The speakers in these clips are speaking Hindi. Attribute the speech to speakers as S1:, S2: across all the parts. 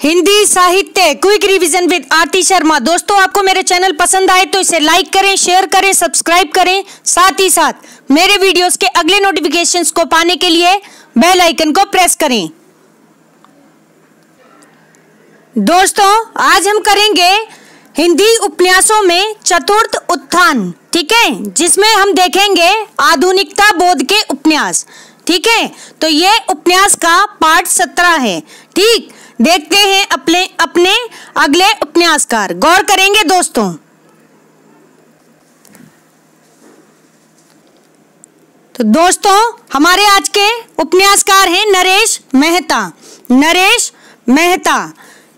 S1: हिंदी साहित्य क्विक रिवीजन विद आरती शर्मा। दोस्तों, आपको मेरे चैनल पसंद आए तो इसे लाइक करें, शेयर करें, सब्सक्राइब करें। साथ ही साथ मेरे वीडियोस के अगले नोटिफिकेशंस को पाने के लिए बेल आइकन को प्रेस करें। दोस्तों, आज हम करेंगे हिंदी उपन्यासों में चतुर्थ उत्थान, ठीक है, जिसमें हम देखेंगे आधुनिकता बोध के उपन्यास। ठीक है, तो ये उपन्यास का पाठ 17 है। ठीक, देखते हैं अपने अगले उपन्यासकार। गौर करेंगे दोस्तों। तो दोस्तों, हमारे आज के उपन्यासकार हैं नरेश मेहता। नरेश मेहता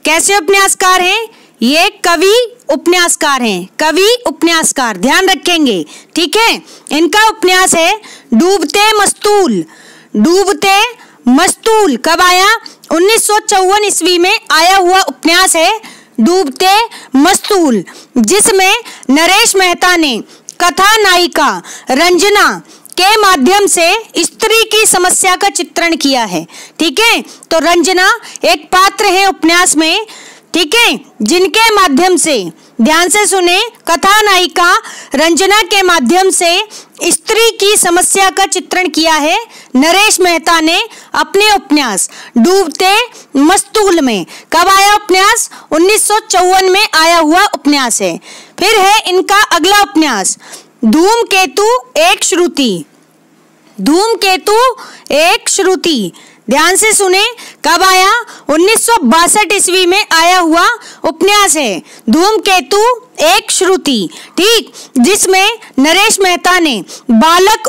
S1: कैसे उपन्यासकार हैं? ये कवि उपन्यासकार हैं, कवि उपन्यासकार, ध्यान रखेंगे। ठीक है, इनका उपन्यास है डूबते मस्तूल। डूबते मस्तूल कब आया? 1954 ईस्वी में आया हुआ उपन्यास है डूबते मस्तूल, जिसमें नरेश मेहता ने कथा नायिका रंजना के माध्यम से स्त्री की समस्या का चित्रण किया है। ठीक है, तो रंजना एक पात्र है उपन्यास में, ठीक है, जिनके माध्यम से, ध्यान से सुने, कथा नायिका रंजना के माध्यम से स्त्री की समस्या का चित्रण किया है नरेश मेहता ने अपने उपन्यास डूबते मस्तूल में। कब आया उपन्यास? 1954 में आया हुआ उपन्यास है। फिर है इनका अगला उपन्यास धूमकेतु एक श्रुति। धूमकेतु एक श्रुति, ध्यान से सुने, कब आया? 1962 ईस्वी में आया हुआ उपन्यास है धूमकेतु एक श्रुति। ठीक, जिसमें नरेश मेहता ने बालक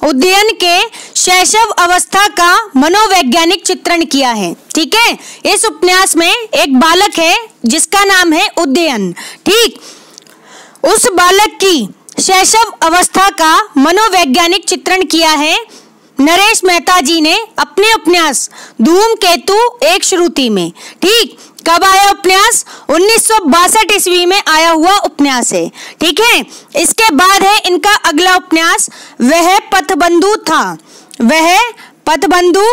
S1: उदयन के शैशव अवस्था का मनोवैज्ञानिक चित्रण किया है। ठीक है, इस उपन्यास में एक बालक है जिसका नाम है उदयन। ठीक, उस बालक की शैशव अवस्था का मनोवैज्ञानिक चित्रण किया है नरेश मेहता जी ने अपने उपन्यास धूमकेतु एक श्रुति में। ठीक, कब आया उपन्यास? 1962 ईस्वी में आया हुआ उपन्यास है। ठीक है, इसके बाद है इनका अगला उपन्यास वह पथबंधु था। वह पथबंधु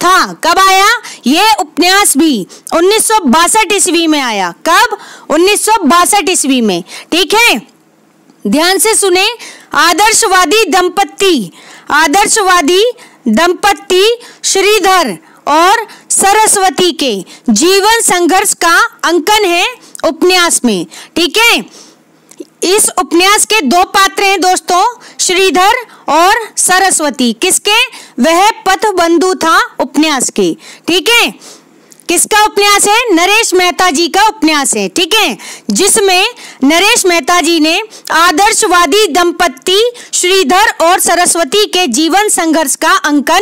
S1: था कब आया? ये उपन्यास भी 1962 ईस्वी में आया। कब? 1962 ईस्वी में। ठीक है, ध्यान से सुने, आदर्शवादी दंपत्ति श्रीधर और सरस्वती के जीवन संघर्ष का अंकन है उपन्यास में। ठीक है, इस उपन्यास के दो पात्र हैं दोस्तों, श्रीधर और सरस्वती। किसके? वह पथबंधु था उपन्यास के। ठीक है, किसका उपन्यास है? नरेश मेहता जी का उपन्यास है। ठीक है, जिसमें नरेश मेहता जी ने आदर्शवादी दंपत्ति श्रीधर और सरस्वती के जीवन संघर्ष का अंकन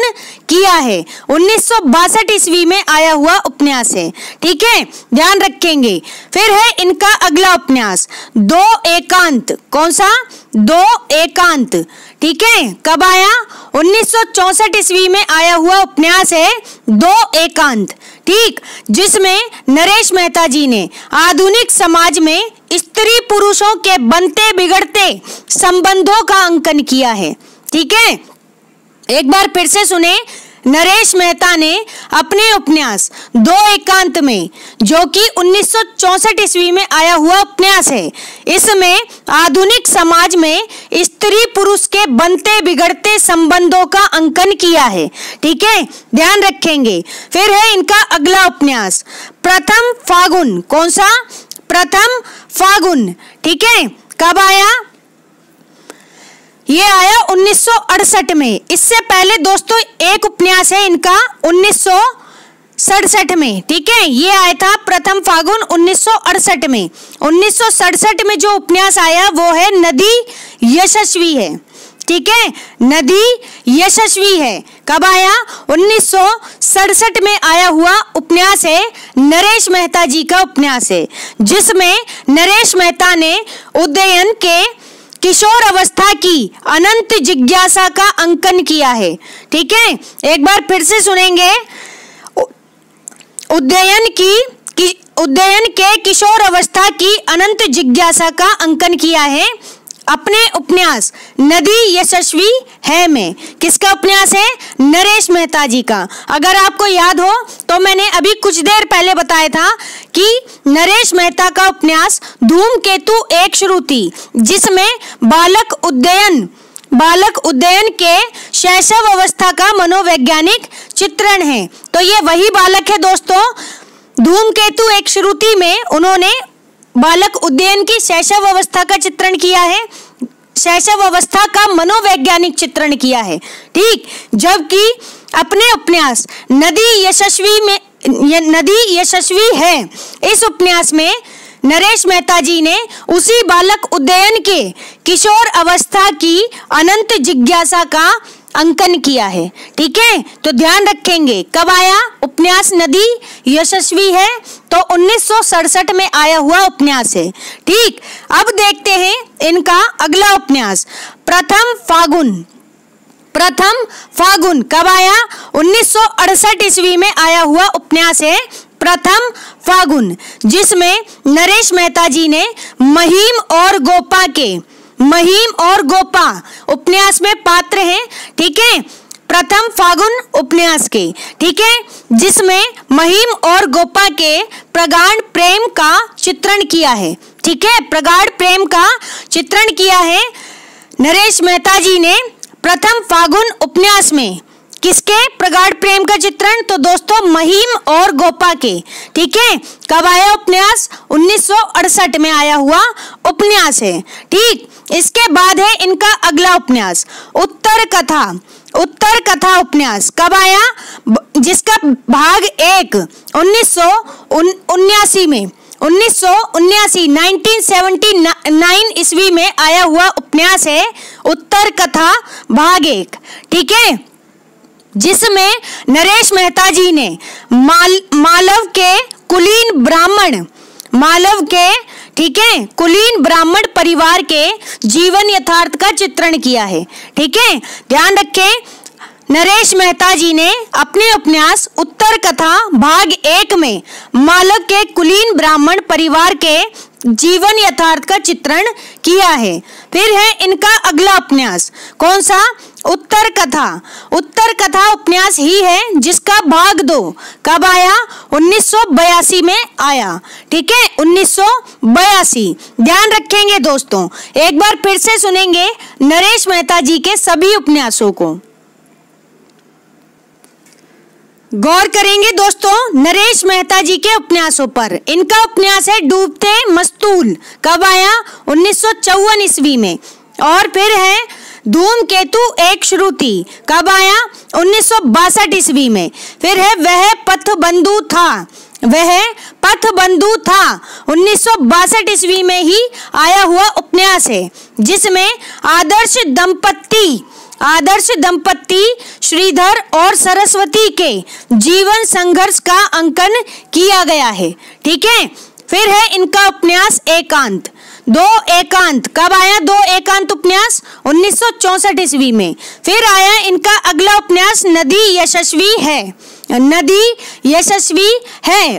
S1: किया है। 1962 ईस्वी में आया हुआ उपन्यास है। ठीक है, ध्यान रखेंगे। फिर है इनका अगला उपन्यास दो एकांत। कौन सा? दो एकांत। ठीक है, कब आया? 1964 ईस्वी में आया हुआ उपन्यास है दो एकांत। ठीक, जिसमें नरेश मेहता जी ने आधुनिक समाज में स्त्री पुरुषों के बनते बिगड़ते संबंधों का अंकन किया है। ठीक है, एक बार फिर से सुने, नरेश मेहता ने अपने उपन्यास दो एकांत में, जो कि 1964 ईस्वी में आया हुआ उपन्यास है, इसमें आधुनिक समाज में स्त्री पुरुष के बनते बिगड़ते संबंधों का अंकन किया है। ठीक है, ध्यान रखेंगे। फिर है इनका अगला उपन्यास प्रथम फागुन। कौन सा? प्रथम फागुन। ठीक है, कब आया? ये आया 1968 में। इससे पहले दोस्तों एक उपन्यास है इनका 1967 में। ठीक है, ये आया था प्रथम फागुन 1968 में। 1967 में जो उपन्यास आया वो है नदी यशस्वी है। ठीक है, नदी यशस्वी है। कब आया? 1967 में आया हुआ उपन्यास है नरेश मेहता जी का उपन्यास है, जिसमें नरेश मेहता ने उदयन के किशोर अवस्था की अनंत जिज्ञासा का अंकन किया है। ठीक है, एक बार फिर से सुनेंगे, उदयन के किशोर अवस्था की अनंत जिज्ञासा का अंकन किया है अपने उपन्यास नदी यशस्वी है में, किसका उपन्यास है? नरेश मेहता जी का। अगर आपको याद हो तो मैंने अभी कुछ देर पहले बताया था कि नरेश मेहता का उपन्यास धूमकेतु एक श्रुति, जिसमें बालक उदयन के शैशव अवस्था का मनोवैज्ञानिक चित्रण है। तो ये वही बालक है दोस्तों। धूमकेतु एक श्रुति में उन्होंने बालक उदयन की शैशव अवस्था का चित्रण किया है, शैशव अवस्था का मनोवैज्ञानिक चित्रण किया है। ठीक, जबकि अपने उपन्यास नदी यशस्वी है, इस उपन्यास में नरेश मेहता जी ने उसी बालक उदयन के किशोर अवस्था की अनंत जिज्ञासा का अंकन किया है। ठीक है, तो ध्यान रखेंगे कब आया उपन्यास नदी यशस्वी है, तो 1967 में आया हुआ उपन्यास है। ठीक, अब देखते हैं इनका अगला उपन्यास प्रथम फागुन कब आया? 1968 ईस्वी में आया हुआ उपन्यास है प्रथम फागुन, जिसमें नरेश मेहता जी ने महिम और गोपा उपन्यास में पात्र हैं। ठीक है, प्रथम फागुन उपन्यास के, ठीक है, जिसमें महिम और गोपा के प्रगाढ़ प्रेम का चित्रण किया है। ठीक है, प्रगाढ़ प्रेम का चित्रण किया है नरेश मेहता जी ने प्रथम फागुन उपन्यास में। किसके प्रगाढ़ प्रेम का चित्रण? तो दोस्तों महिम और गोपा के। ठीक है, कब आया उपन्यास? 1968 में आया हुआ उपन्यास है। ठीक, इसके बाद है इनका अगला उपन्यास उत्तर कथा उपन्यास कब आया? जिसका भाग 1 1979 ईस्वी में आया हुआ उपन्यास है उत्तर कथा भाग 1। ठीक है, जिसमें नरेश मेहता जी ने मालव के कुलीन ब्राह्मण परिवार के जीवन यथार्थ का चित्रण किया है। ठीक है, ध्यान रखें, नरेश मेहता जी ने अपने उपन्यास उत्तर कथा भाग 1 में मालव के कुलीन ब्राह्मण परिवार के जीवन यथार्थ का चित्रण किया है। फिर है इनका अगला उपन्यास, कौन सा? उत्तर कथा उपन्यास ही है, जिसका भाग 2 कब आया? 1982 में आया। ठीक है, 1982। ध्यान रखेंगे दोस्तों, एक बार फिर से सुनेंगे नरेश मेहता जी के सभी उपन्यासों को, गौर करेंगे दोस्तों नरेश मेहता जी के उपन्यासों पर। इनका उपन्यास है डूबते मस्तूल, कब आया? 1954 ईस्वी में। और फिर है धूमकेतु एक श्रुति, कब आया? 1962 ईस्वी में। फिर है वह पथबंधु था 1962 ईस्वी में ही आया हुआ उपन्यास है, जिसमें आदर्श दंपत्ति श्रीधर और सरस्वती के जीवन संघर्ष का अंकन किया गया है। ठीक है, फिर है इनका उपन्यास एकांत, कब आया? 2 एकांत उपन्यास 1964 ईस्वी में। फिर आया इनका अगला उपन्यास नदी यशस्वी है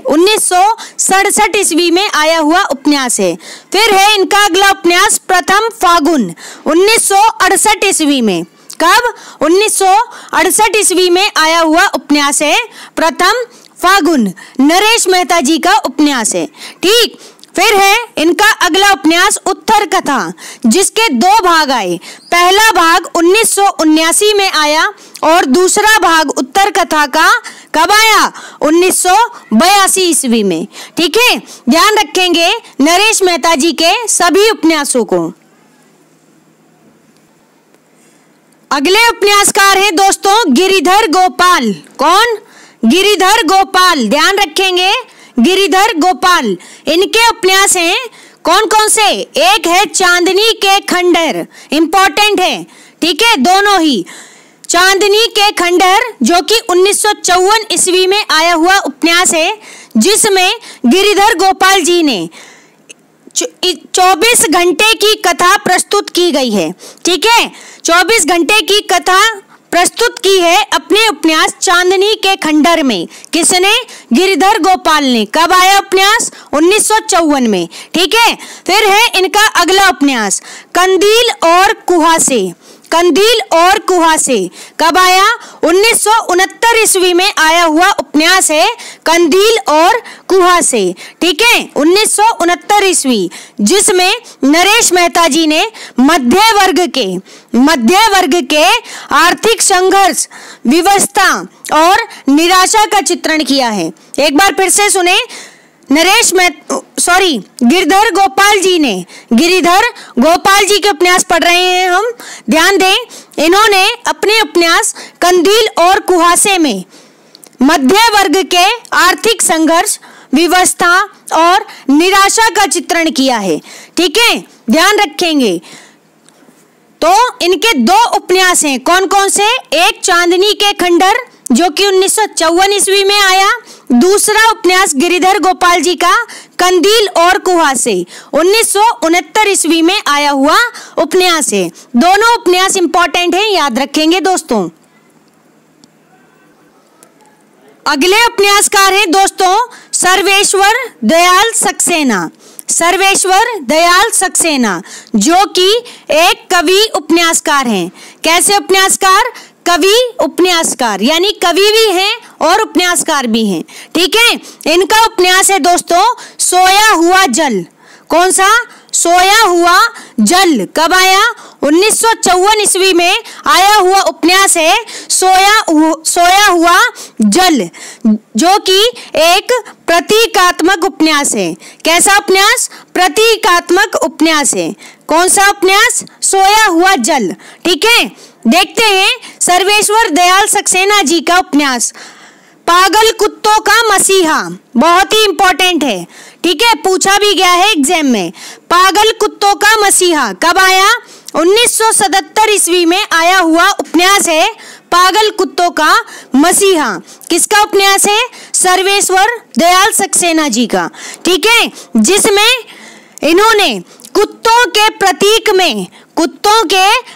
S1: 1967 ईस्वी में आया हुआ उपन्यास है। फिर है इनका अगला उपन्यास प्रथम फागुन 1968 ईस्वी में। कब? 1968 ईस्वी में आया हुआ उपन्यास है प्रथम फागुन, नरेश मेहता जी का उपन्यास है। ठीक, फिर है इनका अगला उपन्यास उत्तर कथा, जिसके 2 भाग आए। पहला भाग 1979 में आया और दूसरा भाग उत्तर कथा का कब आया? 1982 ईस्वी में। ठीक है, ध्यान रखेंगे नरेश मेहता जी के सभी उपन्यासों को। अगले उपन्यासकार हैं दोस्तों गिरिधर गोपाल। कौन? गिरिधर गोपाल। ध्यान रखेंगे गिरिधर गोपाल। इनके उपन्यास हैं कौन कौन से? एक है चांदनी के खंडहर, इंपॉर्टेंट है। ठीक है, दोनों ही। चांदनी के खंडहर जो कि 1954 ईस्वी में आया हुआ उपन्यास है, जिसमें गिरिधर गोपाल जी ने 24 घंटे की कथा प्रस्तुत की गई है। ठीक है, 24 घंटे की कथा प्रस्तुत की है अपने उपन्यास चांदनी के खंडहर में। किसने? गिरिधर गोपाल ने। कब आया उपन्यास? 1954 में। ठीक है, फिर है इनका अगला उपन्यास कंदील और कुहासे। कंदील और कुहासे कब आया? 1969 ईस्वी में आया हुआ उपन्यास है कंदील और कुहासे। ठीक है, 1969 ईस्वी, जिसमें नरेश मेहता जी ने मध्य वर्ग के आर्थिक संघर्ष, विवशता और निराशा का चित्रण किया है। एक बार फिर से सुने, गिरिधर गोपाल जी के उपन्यास पढ़ रहे हैं हम। ध्यान दें, इन्होंने अपने उपन्यास कंदील और कुहासे में मध्य वर्ग के आर्थिक संघर्ष, विवशता और निराशा का चित्रण किया है। ठीक है, ध्यान रखेंगे। तो इनके दो उपन्यास हैं, कौन कौन से? एक चांदनी के खंडहर जो कि 1954 ईस्वी में आया, दूसरा उपन्यास गिरिधर गोपाल जी का कंदील और कुहासे 1969 ईस्वी में आया हुआ उपन्यास है। दोनों उपन्यास इंपॉर्टेंट हैं, याद रखेंगे दोस्तों। अगले उपन्यासकार हैं दोस्तों सर्वेश्वर दयाल सक्सेना। सर्वेश्वर दयाल सक्सेना जो कि एक कवि उपन्यासकार हैं। कैसे उपन्यासकार? कवि उपन्यासकार, यानी कवि भी हैं और उपन्यासकार भी हैं। ठीक है, इनका उपन्यास है दोस्तों सोया हुआ जल। कौन सा? सोया हुआ जल। कब आया? 1954 ईस्वी में आया हुआ उपन्यास है सोया हुआ जल, जो कि एक प्रतीकात्मक उपन्यास है। कैसा उपन्यास? प्रतीकात्मक उपन्यास है। कौन सा उपन्यास? सोया हुआ जल। ठीक है, देखते हैं सर्वेश्वर दयाल सक्सेना जी का उपन्यास पागल कुत्तों का मसीहा। बहुत ही इंपॉर्टेंट है। ठीक है, पूछा भी गया है एग्जाम में। पागल कुत्तों का मसीहा कब आया? 1977 ईस्वी में आया हुआ उपन्यास है पागल कुत्तों का मसीहा। किसका उपन्यास है? सर्वेश्वर दयाल सक्सेना जी का। ठीक है, जिसमें इन्होंने कुत्तों के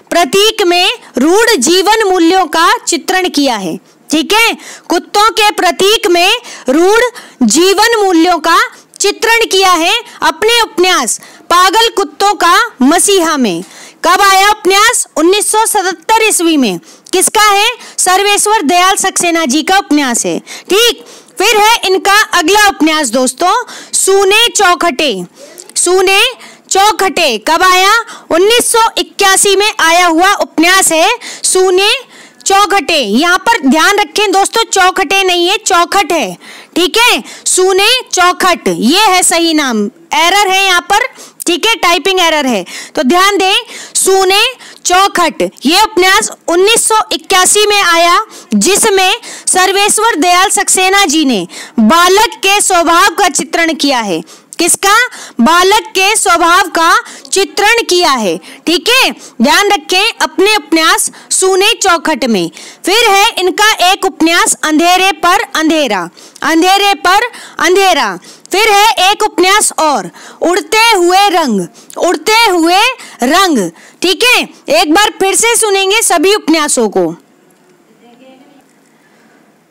S1: प्रतीक में रूढ़ जीवन मूल्यों का चित्रण किया है। ठीक है, कुत्तों के प्रतीक में रूढ़ जीवन मूल्यों का चित्रण किया है अपने उपन्यास पागल कुत्तों का मसीहा में। कब आया उपन्यास? 1977 ईस्वी में। किसका है? सर्वेश्वर दयाल सक्सेना जी का उपन्यास है। ठीक, फिर है इनका अगला उपन्यास दोस्तों सूने चौखटे। सूने चौखटे कब आया? 1981 में आया हुआ उपन्यास है सूने चौखटे। यहाँ पर ध्यान रखें दोस्तों, चौखटे नहीं है, चौखट है। ठीक है, सूने चौखट ये है सही नाम, एरर है यहाँ पर। ठीक है, टाइपिंग एरर है, तो ध्यान दें। सूने चौखट ये उपन्यास 1981 में आया, जिसमें सर्वेश्वर दयाल सक्सेना जी ने बालक के स्वभाव का चित्रण किया है। किसका? बालक के स्वभाव का चित्रण किया है। ठीक है, ध्यान रखें अपने उपन्यास सूने चौखट में। फिर है इनका एक उपन्यास अंधेरे पर अंधेरा। अंधेरे पर अंधेरा। फिर है एक उपन्यास और उड़ते हुए रंग। उड़ते हुए रंग। ठीक है, एक बार फिर से सुनेंगे सभी उपन्यासों को,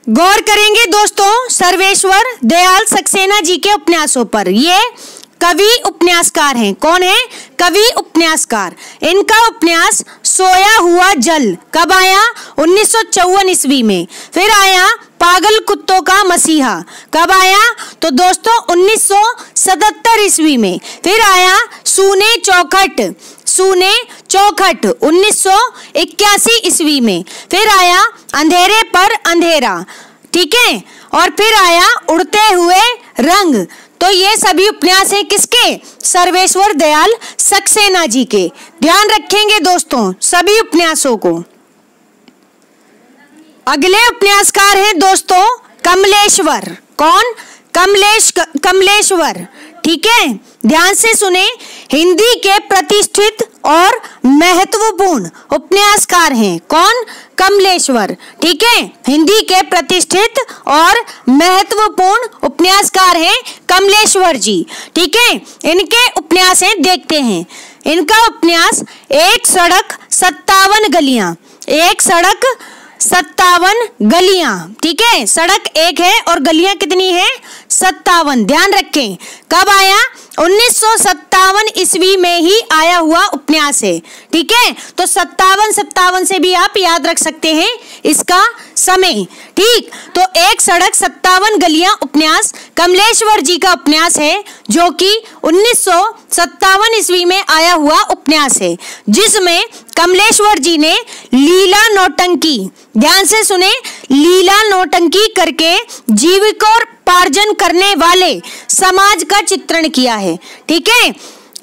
S1: गौर करेंगे दोस्तों सर्वेश्वर दयाल सक्सेना जी के उपन्यासों पर। ये कवि उपन्यासकार हैं। कौन है? कवि उपन्यासकार। इनका उपन्यास सोया हुआ जल कब आया? 1954 ईस्वी में। फिर आया पागल कुत्तों का मसीहा। कब आया? तो दोस्तों 1977 ईस्वी में। फिर आया सूने चौखट। सूने चौखट 1981 ईस्वी में। फिर आया अंधेरे पर अंधेरा। ठीक है, और फिर आया उड़ते हुए रंग। तो ये सभी उपन्यास हैं किसके? सर्वेश्वर दयाल सक्सेना जी के। ध्यान रखेंगे दोस्तों सभी उपन्यासों को। अगले उपन्यासकार हैं दोस्तों कमलेश्वर। कौन? कमलेश्वर। ठीक है, ध्यान से सुने। हिंदी के प्रतिष्ठित और महत्वपूर्ण उपन्यासकार हैं। कौन? कमलेश्वर। ठीक है, हिंदी के प्रतिष्ठित और महत्वपूर्ण उपन्यासकार हैं कमलेश्वर जी। ठीक है, इनके उपन्यास हैं, देखते हैं। इनका उपन्यास एक सड़क 57 गलियां। एक सड़क 57 गलियां, ठीक है, सड़क एक है और गलियां कितनी है? 57। ध्यान रखें, कब आया? 1957 ईस्वी में ही आया हुआ उपन्यास है, ठीक है। तो 57 से भी आप याद रख सकते हैं इसका समय, ठीक। तो एक सड़क 57 गलियां उपन्यास कमलेश्वर जी का उपन्यास है, जो कि 1957 ईस्वी में आया हुआ उपन्यास है, जिसमें कमलेश्वर जी ने लीला नौटंकी, ध्यान से सुने, लीला नौटंकी करके जीविकोपार्जन करने वाले समाज का चित्रण किया है, ठीक है।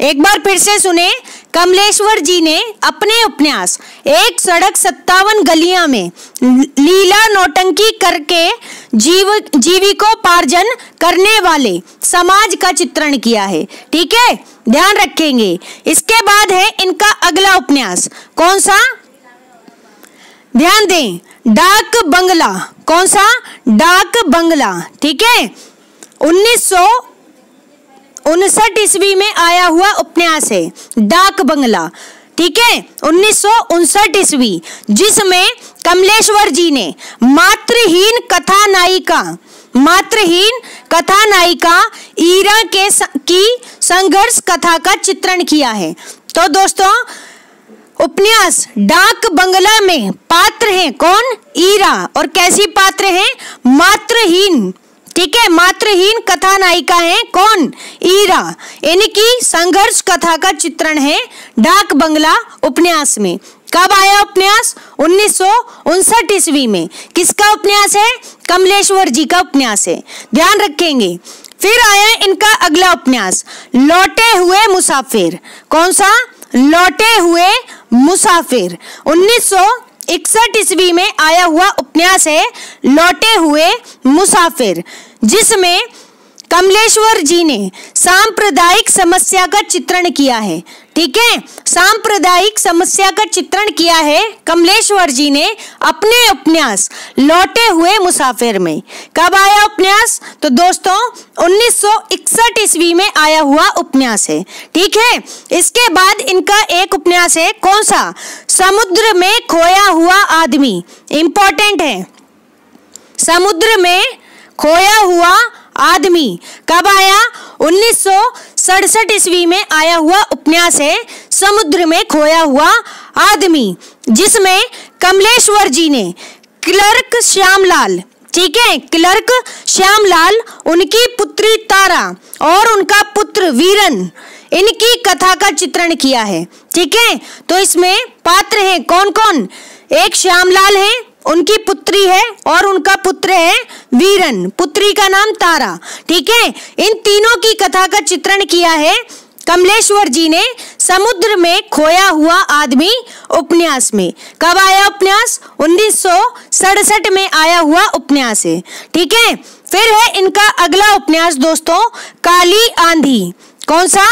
S1: एक बार फिर से सुने, कमलेश्वर जी ने अपने उपन्यास एक सड़क 57 गलियां में लीला नौटंकी करके जीविकोपार्जन करने वाले समाज का चित्रण किया है, ठीक है, ध्यान रखेंगे। इसके बाद है इनका अगला उपन्यास, कौन सा? ध्यान दें, डाक बंगला। कौन सा? डाक बंगला, ठीक है। 1959 ईस्वी में आया हुआ उपन्यास है डाक बंगला, ठीक है, 1959 ईस्वी, जिसमें कमलेश्वर जी ने मातृहीन कथा नायिका ईरा की संघर्ष कथा का चित्रण किया है। तो दोस्तों, उपन्यास डाक बंगला में पात्र हैं कौन? ईरा। और कैसी पात्र हैं? मातृहीन, ठीक है, मातृहीन कथा नायिका है कौन? ईरा। इनकी संघर्ष कथा का चित्रण है डाक बंगला उपन्यास में। कब आया उपन्यास? 1959 ईस्वी में। किसका उपन्यास है? कमलेश्वर जी का उपन्यास है, ध्यान रखेंगे। फिर आया इनका अगला उपन्यास, लौटे हुए मुसाफिर। कौन सा? लौटे हुए मुसाफिर। 1961 ईस्वी में आया हुआ उपन्यास है लौटे हुए मुसाफिर, जिसमें कमलेश्वर जी ने सांप्रदायिक समस्या का चित्रण किया है, ठीक है, सांप्रदायिक समस्या का चित्रण किया है कमलेश्वर जी ने अपने उपन्यास लौटे हुए मुसाफिर में। कब आया उपन्यास? तो दोस्तों 1961 ईस्वी में आया हुआ उपन्यास है, ठीक है। इसके बाद इनका एक उपन्यास है, कौन सा? समुद्र में खोया हुआ आदमी। इंपॉर्टेंट है, समुद्र में खोया हुआ आदमी। कब आया? 1967 ईस्वी में आया हुआ उपन्यास है समुद्र में खोया हुआ आदमी, जिसमें कमलेश्वर जी ने क्लर्क श्यामलाल, ठीक है, क्लर्क श्यामलाल, उनकी पुत्री तारा और उनका पुत्र वीरन, इनकी कथा का चित्रण किया है, ठीक है। तो इसमें पात्र हैं कौन कौन? एक श्यामलाल है, उनकी पुत्री है और उनका पुत्र है वीरन, पुत्री का नाम तारा, ठीक है। इन तीनों की कथा का चित्रण किया है कमलेश्वर जी ने समुद्र में खोया हुआ आदमी उपन्यास में। कब आया उपन्यास? 1967 में आया हुआ उपन्यास है, ठीक है। फिर है इनका अगला उपन्यास दोस्तों, काली आंधी। कौन सा?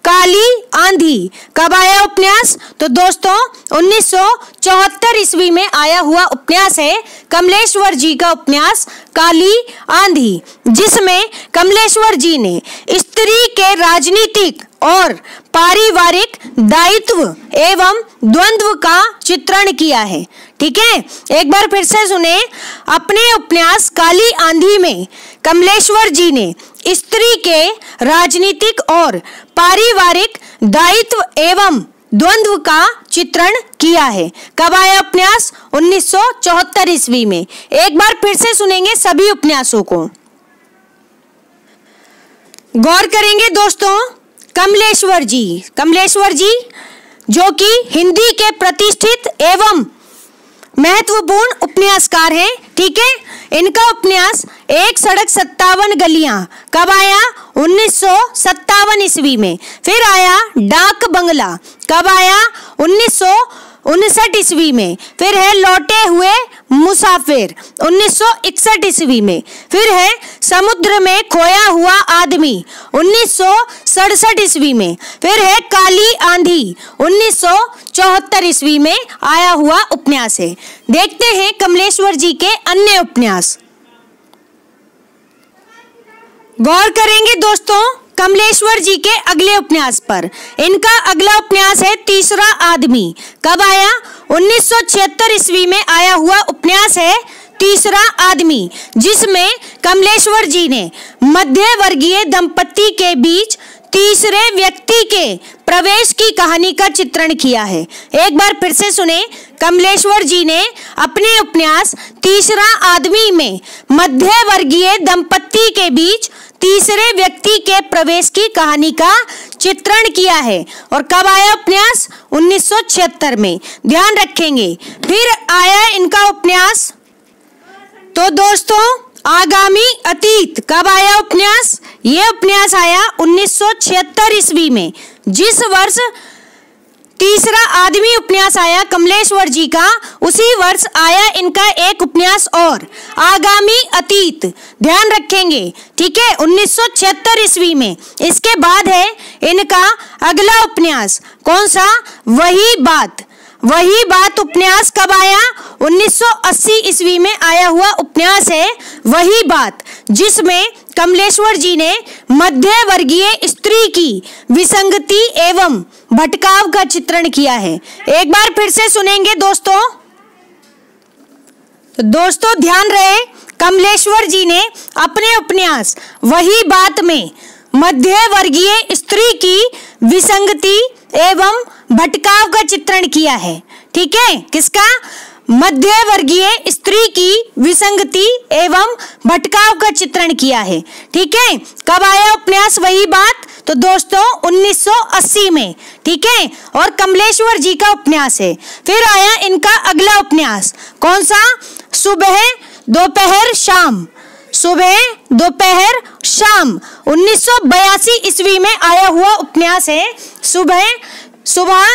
S1: काली आंधी। कब आया उपन्यास? तो दोस्तों 1974 ईस्वी में आया हुआ उपन्यास है कमलेश्वर जी का उपन्यास काली आंधी, जिसमें कमलेश्वर जी ने स्त्री के राजनीतिक और पारिवारिक दायित्व एवं द्वंद्व का चित्रण किया है, ठीक है। एक बार फिर से सुने, अपने उपन्यास काली आंधी में कमलेश्वर जी ने स्त्री के राजनीतिक और पारिवारिक दायित्व एवं द्वंद्व का चित्रण किया है। कब आया उपन्यास? 1974 ईस्वी में। एक बार फिर से सुनेंगे सभी उपन्यासों को, गौर करेंगे दोस्तों। कमलेश्वर जी जो कि हिंदी के प्रतिष्ठित एवं महत्वपूर्ण उपन्यासकार हैं, ठीक है। इनका उपन्यास एक सड़क 57 गलियां कब आया? 1957 ईस्वी में। फिर आया डाक बंगला, कब आया? 1959 ईस्वी में। फिर है लौटे हुए मुसाफिर 1961 ईस्वी में। फिर है समुद्र में खोया हुआ आदमी 1967 ईस्वी में। फिर है काली आंधी 1974 ईस्वी में आया हुआ उपन्यास है। देखते हैं कमलेश्वर जी के अन्य उपन्यास, गौर करेंगे दोस्तों कमलेश्वर जी के अगले उपन्यास पर। इनका अगला उपन्यास है तीसरा आदमी, कब आया? 1976 ईस्वी में आया हुआ उपन्यास है तीसरा आदमी, जिसमें कमलेश्वर जी ने मध्य वर्गीय दंपति के बीच तीसरे व्यक्ति के प्रवेश की कहानी का चित्रण किया है। एक बार फिर से सुने, कमलेश्वर जी ने अपने उपन्यास तीसरा आदमी में मध्य वर्गीय दंपति के बीच तीसरे व्यक्ति के प्रवेश की कहानी का चित्रण किया है। और कब आया उपन्यास? 1976 में, ध्यान रखेंगे। फिर आया इनका उपन्यास, तो दोस्तों आगामी अतीत, कब आया उपन्यास? ये उपन्यास आया 1976 ईस्वी में। जिस वर्ष तीसरा आदमी उपन्यास आया कमलेश्वर जी का, उसी वर्ष आया इनका एक उपन्यास और, आगामी अतीत, ध्यान रखेंगे, ठीक है, 1976 ईस्वी में। इसके बाद है इनका अगला उपन्यास, कौन सा? वही बात। वही बात उपन्यास कब आया? 1980 ईस्वी में आया हुआ उपन्यास है वही बात, जिसमें कमलेश्वर जी ने मध्य वर्गीय स्त्री की विसंगति एवं भटकाव का चित्रण किया है। एक बार फिर से सुनेंगे दोस्तों। तो दोस्तों ध्यान रहे, कमलेश्वर जी ने अपने उपन्यास वही बात में मध्य वर्गीय स्त्री की विसंगति एवं भटकाव का चित्रण किया है, ठीक है। किसका? मध्य वर्गीय स्त्री की विसंगति एवं भटकाव का चित्रण किया है, ठीक है। कब आया उपन्यास वही बात? तो दोस्तों 1980 में, ठीक है, और कमलेश्वर जी का उपन्यास है। फिर आया इनका अगला उपन्यास, कौन सा? सुबह दोपहर शाम। सुबह दोपहर शाम 1982 ईस्वी में आया हुआ उपन्यास है सुबह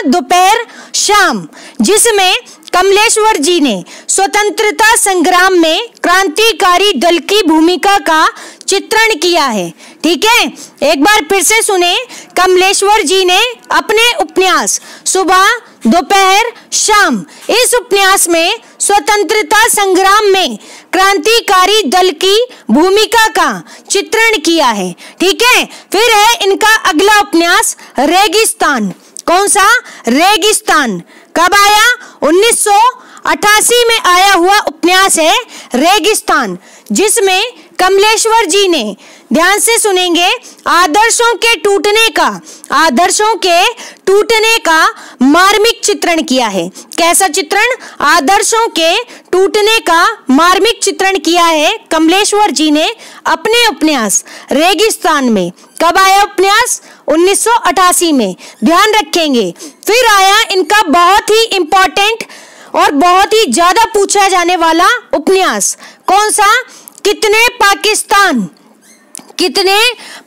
S1: दोपहर शाम, जिसमें कमलेश्वर जी ने स्वतंत्रता संग्राम में क्रांतिकारी दल की भूमिका का चित्रण किया है, ठीक है। एक बार फिर से सुने, कमलेश्वर जी ने अपने उपन्यास सुबह दोपहर शाम, इस उपन्यास में स्वतंत्रता संग्राम में क्रांतिकारी दल की भूमिका का चित्रण किया है, ठीक है। फिर है इनका अगला उपन्यास रेगिस्तान। कौन सा? रेगिस्तान। कब आया? 1988 में आया हुआ उपन्यास है रेगिस्तान, जिसमें कमलेश्वर जी ने, ध्यान से सुनेंगे, आदर्शों के टूटने का मार्मिक चित्रण किया है। कैसा चित्रण? आदर्शों के टूटने का मार्मिक चित्रण किया है कमलेश्वर जी ने अपने उपन्यास रेगिस्तान में। कब आया उपन्यास? 1988 में, ध्यान रखेंगे। फिर आया इनका बहुत ही इंपॉर्टेंट और बहुत ही ज्यादा पूछा जाने वाला उपन्यास, कौन सा? कितने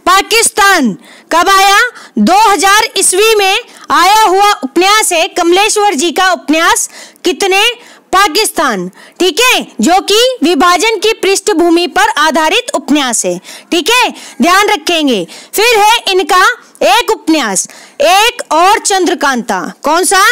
S1: पाकिस्तान। कब आया? 2000 ईस्वी में आया हुआ उपन्यास है कमलेश्वर जी का उपन्यास कितने पाकिस्तान, ठीक है, जो कि विभाजन की पृष्ठभूमि पर आधारित उपन्यास है, ठीक है, ध्यान रखेंगे। फिर है इनका एक उपन्यास, एक और चंद्रकांता। कौन सा?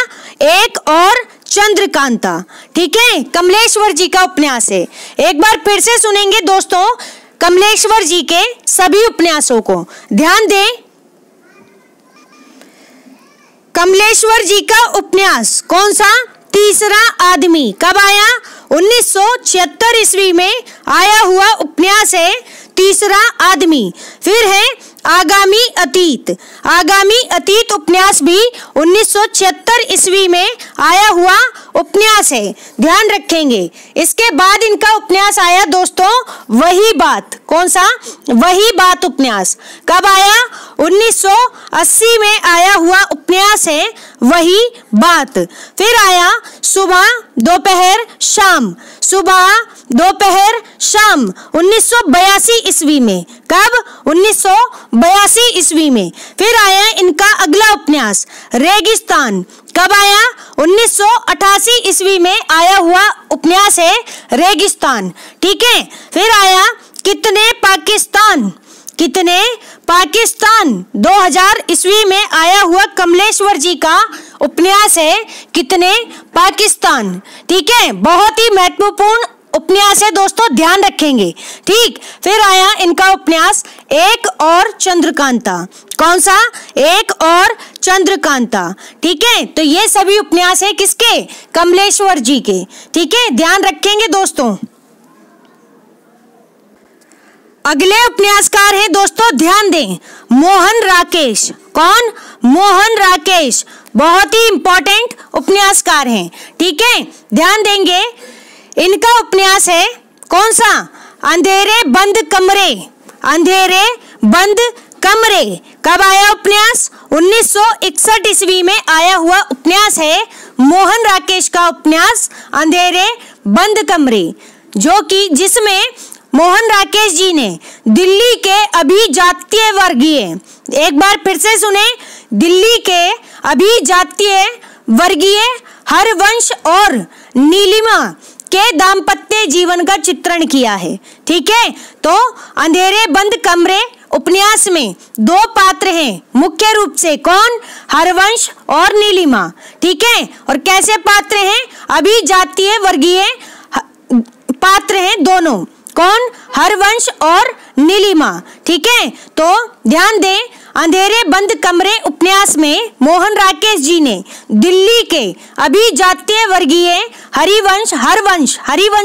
S1: एक और चंद्रकांता, ठीक है, कमलेश्वर जी का उपन्यास है। एक बार फिर से सुनेंगे दोस्तों कमलेश्वर जी के सभी उपन्यासों को, ध्यान दें। कमलेश्वर जी का उपन्यास कौन सा? तीसरा आदमी। कब आया? 1976 ईस्वी में आया हुआ उपन्यास है तीसरा आदमी। फिर है आगामी अतीत उपन्यास भी 1976 ईस्वी में आया हुआ उपन्यास है, ध्यान रखेंगे। इसके बाद इनका उपन्यास आया दोस्तों वही बात। कौन सा? वही बात उपन्यास। कब आया? 1980 में आया हुआ उपन्यास है वही बात। फिर आया सुबह दोपहर शाम 1982 ईस्वी में। कब? 1982 ईस्वी में। फिर आया इनका अगला उपन्यास रेगिस्तान। कब आया? 1988 ईस्वी में आया हुआ उपन्यास है रेगिस्तान, ठीक है। फिर आया कितने पाकिस्तान 2000 ईस्वी में आया हुआ कमलेश्वर जी का उपन्यास है कितने पाकिस्तान, ठीक है, बहुत ही महत्वपूर्ण उपन्यास है दोस्तों, ध्यान रखेंगे। ठीक, फिर आया इनका उपन्यास एक और चंद्रकांता। कौन सा? एक और चंद्रकांता। ठीक है, तो ये सभी उपन्यास है किसके? कमलेश्वर जी के। ठीक है, ध्यान रखेंगे दोस्तों। अगले उपन्यासकार हैं दोस्तों, ध्यान दें, मोहन राकेश। कौन? मोहन राकेश, बहुत ही इंपॉर्टेंट उपन्यासकार हैं। ठीक है, ध्यान देंगे। इनका उपन्यास है कौन सा? अंधेरे बंद कमरे। अंधेरे बंद कमरे। कब आया उपन्यास? 1961 ईस्वी में आया हुआ उपन्यास है मोहन राकेश का उपन्यास अंधेरे बंद कमरे, जो कि जिसमें मोहन राकेश जी ने दिल्ली के अभिजातीय वर्गीय, एक बार फिर से सुने, दिल्ली के अभिजातीय वर्गीय हरवंश और नीलिमा के दाम्पत्य जीवन का चित्रण किया है। ठीक है, तो अंधेरे बंद कमरे उपन्यास में दो पात्र हैं मुख्य रूप से। कौन? हरवंश और नीलिमा। ठीक है, और कैसे पात्र हैं? अभिजातीय वर्गीय पात्र हैं दोनों। कौन? हरवंश और नीलिमा। ठीक है, तो ध्यान दें, अंधेरे बंद कमरे उपन्यास में मोहन राकेश जी ने दिल्ली के अभिजातीय वर्गीय हरिवंश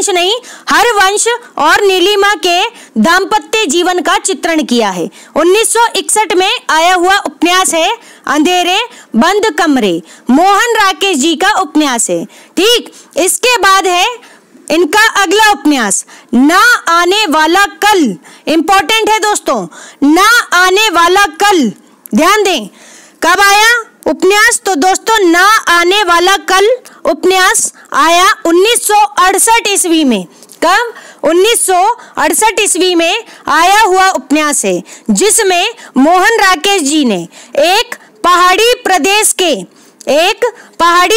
S1: नहीं, हरवंश और नीलिमा के दाम्पत्य जीवन का चित्रण किया है। 1961 में आया हुआ उपन्यास है अंधेरे बंद कमरे, मोहन राकेश जी का उपन्यास है। ठीक, इसके बाद है इनका अगला उपन्यास ना आने वाला कल। इंपॉर्टेंट है दोस्तों, ना आने वाला कल। ध्यान दें, कब आया उपन्यास? तो दोस्तों ना आने वाला कल उपन्यास आया 1968 ईस्वी में। कब? 1968 ईस्वी में आया हुआ उपन्यास है, जिसमें मोहन राकेश जी ने एक पहाड़ी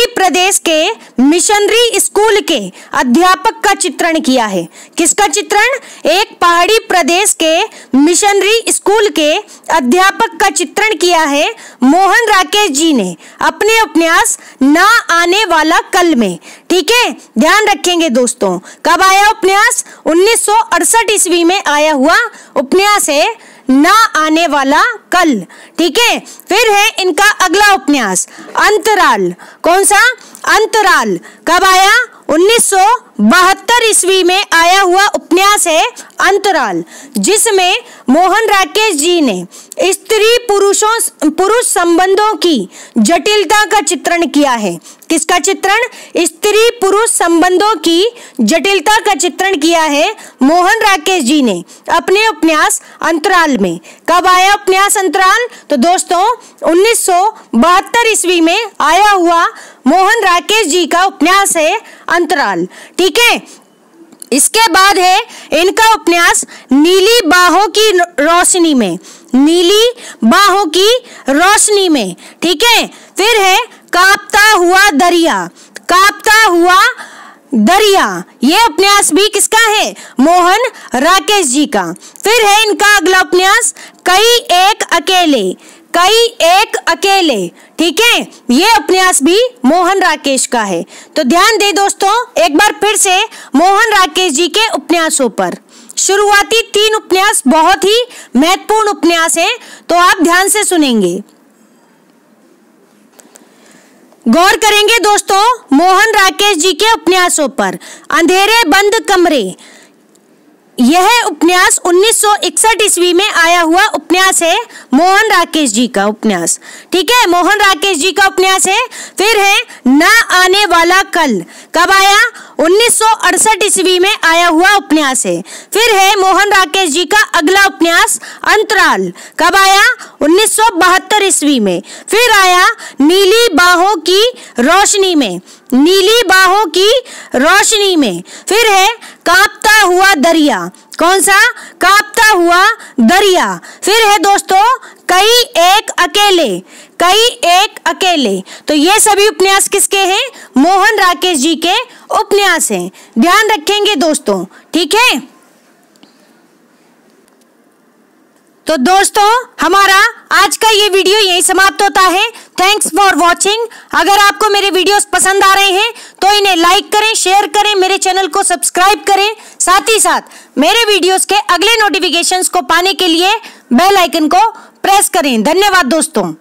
S1: प्रदेश के मिशनरी स्कूल के अध्यापक का चित्रण किया है। किसका चित्रण? एक पहाड़ी प्रदेश के मिशनरी स्कूल के अध्यापक का चित्रण किया है मोहन राकेश जी ने अपने उपन्यास ना आने वाला कल में। ठीक है, ध्यान रखेंगे दोस्तों। कब आया उपन्यास? 1968 ईस्वी में आया हुआ उपन्यास है ना आने वाला कल। ठीक है, फिर है इनका अगला उपन्यास अंतराल। कौन सा? अंतराल। कब आया? 1972 ईस्वी में आया हुआ उपन्यास है अंतराल, जिसमें मोहन राकेश जी ने स्त्री पुरुष संबंधों की जटिलता का चित्रण किया है। किसका चित्रण? स्त्री पुरुष संबंधों की जटिलता का चित्रण किया है मोहन राकेश जी ने अपने उपन्यास अंतराल में। कब आया उपन्यास अंतराल? तो दोस्तों 1972 ईस्वी में आया हुआ मोहन राकेश जी का उपन्यास है अंतराल। ठीक है, इसके बाद है इनका उपन्यास नीली बाहों की रोशनी में। नीली बाहों की रोशनी में। ठीक है, फिर है कांपता हुआ दरिया। कांपता हुआ दरिया, ये उपन्यास भी किसका है? मोहन राकेश जी का। फिर है इनका अगला उपन्यास कई एक अकेले। ठीक है, ये उपन्यास भी मोहन राकेश का है। तो ध्यान दे दोस्तों एक बार फिर से मोहन राकेश जी के उपन्यासों पर। शुरुआती 3 उपन्यास बहुत ही महत्वपूर्ण उपन्यास हैं, तो आप ध्यान से सुनेंगे, गौर करेंगे दोस्तों मोहन राकेश जी के उपन्यासों पर। अंधेरे बंद कमरे, यह उपन्यास 1961 ईस्वी में आया हुआ उपन्यास है मोहन राकेश जी का उपन्यास। ठीक है, मोहन राकेश जी का उपन्यास है। फिर है ना आने वाला कल। कब आया? 1968 ईस्वी में आया हुआ उपन्यास है। फिर है मोहन राकेश जी का अगला उपन्यास अंतराल। कब आया? 1972 ईस्वी में। फिर आया नीली बाहों की रोशनी में। नीली बाहों की रोशनी में। फिर है कांपता हुआ दरिया। कौन सा? कांपता हुआ दरिया। फिर है दोस्तों कई एक अकेले। तो ये सभी उपन्यास किसके हैं? मोहन राकेश जी के उपन्यास हैं। ध्यान रखेंगे दोस्तों। ठीक है, तो दोस्तों हमारा आज का ये वीडियो यहीं समाप्त होता है। Thanks for watching. अगर आपको मेरे वीडियोस पसंद आ रहे हैं तो इन्हें लाइक करें, शेयर करें, मेरे चैनल को सब्सक्राइब करें। साथ ही साथ मेरे वीडियोस के अगले नोटिफिकेशंस को पाने के लिए बेल आइकन को प्रेस करें। धन्यवाद दोस्तों।